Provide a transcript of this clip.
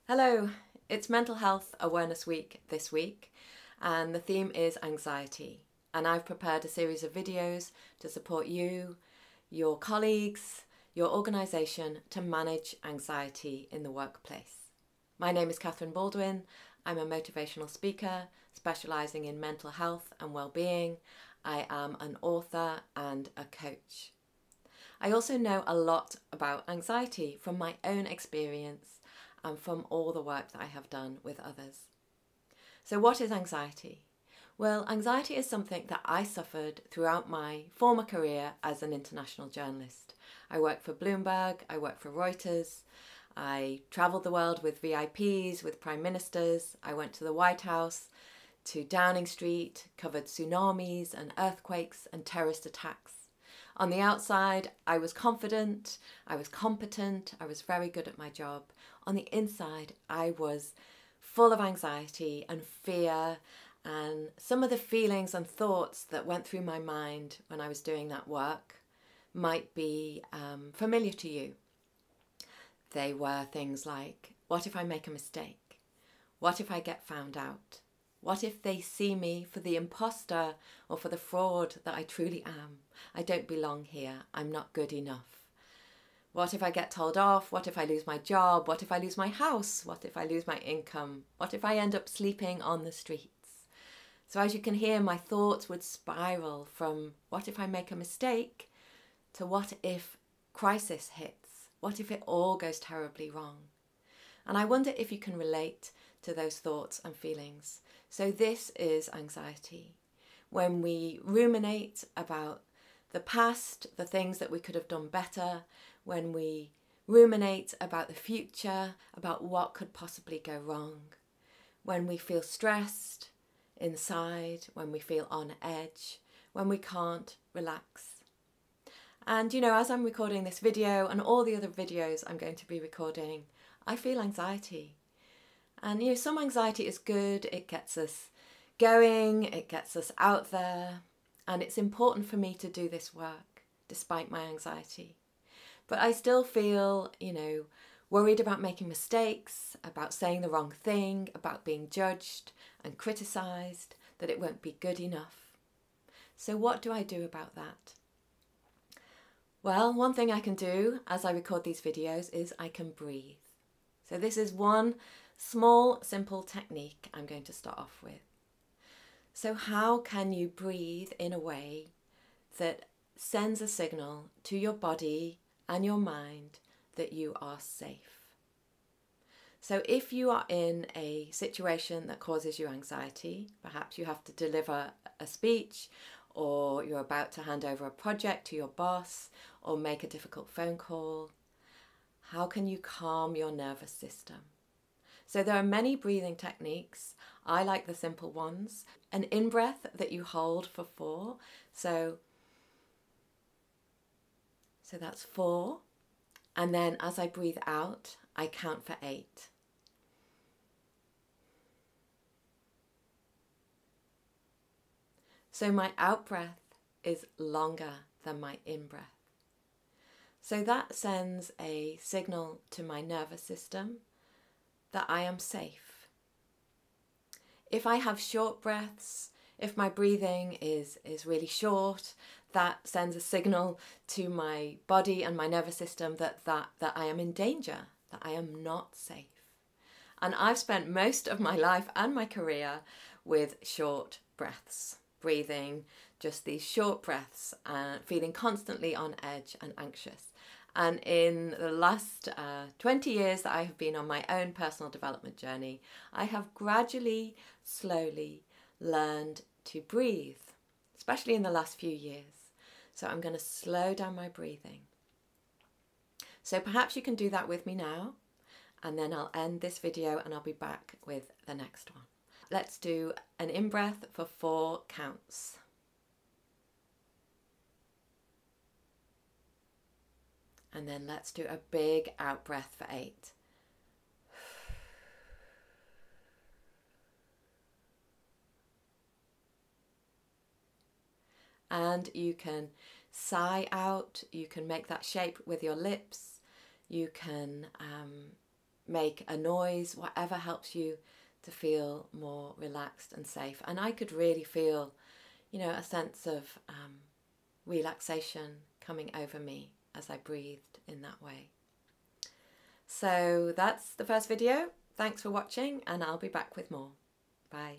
Hello, it's Mental Health Awareness Week this week, and the theme is anxiety. And I've prepared a series of videos to support you, your colleagues, your organisation to manage anxiety in the workplace. My name is Catherine Baldwin. I'm a motivational speaker specialising in mental health and well-being. I am an author and a coach. I also know a lot about anxiety from my own experience and from all the work that I have done with others. So what is anxiety? Well, anxiety is something that I suffered throughout my former career as an international journalist. I worked for Bloomberg, I worked for Reuters, I travelled the world with VIPs, with prime ministers, I went to the White House, to Downing Street, covered tsunamis and earthquakes and terrorist attacks. On the outside, I was confident, I was competent, I was very good at my job. On the inside, I was full of anxiety and fear, and some of the feelings and thoughts that went through my mind when I was doing that work might be familiar to you. They were things like, what if I make a mistake? What if I get found out? What if they see me for the imposter or for the fraud that I truly am? I don't belong here. I'm not good enough. What if I get told off? What if I lose my job? What if I lose my house? What if I lose my income? What if I end up sleeping on the streets? So as you can hear, my thoughts would spiral from what if I make a mistake to what if crisis hits? What if it all goes terribly wrong? And I wonder if you can relate to those thoughts and feelings. So this is anxiety. When we ruminate about the past, the things that we could have done better, when we ruminate about the future, about what could possibly go wrong, when we feel stressed inside, when we feel on edge, when we can't relax. And you know, as I'm recording this video and all the other videos I'm going to be recording, I feel anxiety. And you know, some anxiety is good, it gets us going, it gets us out there, and it's important for me to do this work despite my anxiety. But I still feel, you know, worried about making mistakes, about saying the wrong thing, about being judged and criticised, that it won't be good enough. So what do I do about that? Well, one thing I can do as I record these videos is I can breathe. So this is one small, simple technique I'm going to start off with. So how can you breathe in a way that sends a signal to your body and your mind that you are safe? So if you are in a situation that causes you anxiety, perhaps you have to deliver a speech, or you're about to hand over a project to your boss, or make a difficult phone call, how can you calm your nervous system? So there are many breathing techniques. I like the simple ones. An in-breath that you hold for 4. So that's 4. And then as I breathe out, I count for 8. So my out-breath is longer than my in-breath. So that sends a signal to my nervous system that I am safe. If I have short breaths, if my breathing is really short, that sends a signal to my body and my nervous system that I am in danger, that I am not safe. And I've spent most of my life and my career with short breaths, breathing just these short breaths, feeling constantly on edge and anxious. And in the last 20 years that I have been on my own personal development journey, I have gradually, slowly learned to breathe, especially in the last few years. So I'm going to slow down my breathing. So perhaps you can do that with me now, and then I'll end this video and I'll be back with the next one. Let's do an in-breath for 4 counts. And then let's do a big out breath for 8. And you can sigh out, you can make that shape with your lips, you can make a noise, whatever helps you to feel more relaxed and safe. And I could really feel, you know, a sense of relaxation coming over me as I breathed in that way. So that's the first video. Thanks for watching, and I'll be back with more. Bye.